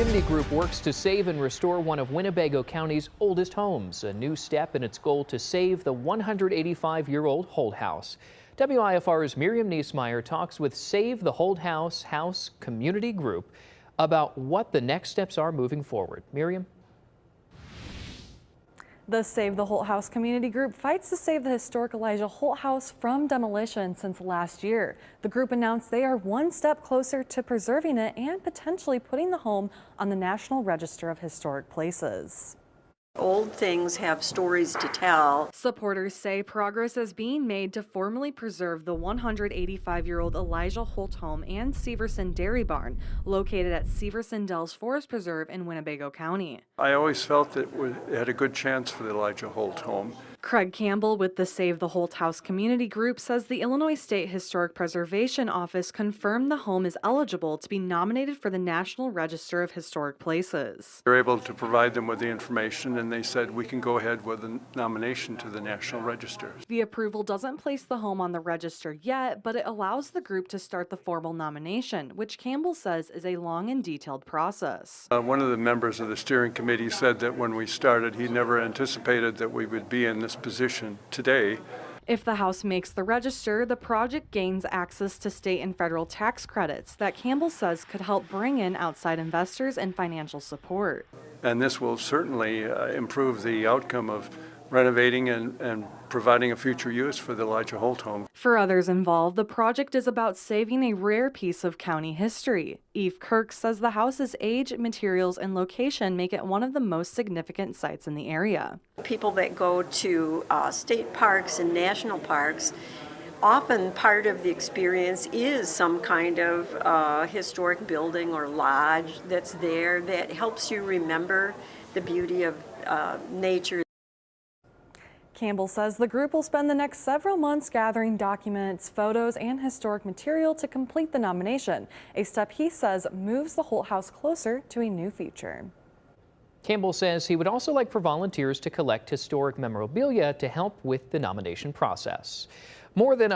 Community group works to save and restore one of Winnebago County's oldest homes, a new step in its goal to save the 185-year-old Holt House. WIFR's Miriam Niesmeyer talks with Save the Holt House Community Group about what the next steps are moving forward. Miriam? The Save the Holt House community group fights to save the historic Elijah Holt House from demolition since last year. The group announced they are one step closer to preserving it and potentially putting the home on the National Register of Historic Places. Old things have stories to tell. Supporters say progress is being made to formally preserve the 185-year-old Elijah Holt home and Severson Dairy Barn, located at Severson Dells Forest Preserve in Winnebago County. I always felt that it had a good chance for the Elijah Holt home. Craig Campbell with the Save the Holt House community group says the Illinois State Historic Preservation Office confirmed the home is eligible to be nominated for the National Register of Historic Places. They're able to provide them with the information, and they said we can go ahead with a nomination to the National Register. The approval doesn't place the home on the register yet, but it allows the group to start the formal nomination, which Campbell says is a long and detailed process. One of the members of the steering committee said that when we started, he never anticipated that we would be in this position today. If the house makes the register, the project gains access to state and federal tax credits that Campbell says could help bring in outside investors and financial support. And this will certainly improve the outcome of renovating and providing a future use for the Elijah Holt home. For others involved, the project is about saving a rare piece of county history. Eve Kirk says the house's age, materials, and location make it one of the most significant sites in the area. People that go to state parks and national parks, often part of the experience is some kind of historic building or lodge that's there that helps you remember the beauty of nature. Campbell says the group will spend the next several months gathering documents, photos, and historic material to complete the nomination, a step he says moves the Holt House closer to a new future. Campbell says he would also like for volunteers to collect historic memorabilia to help with the nomination process. More than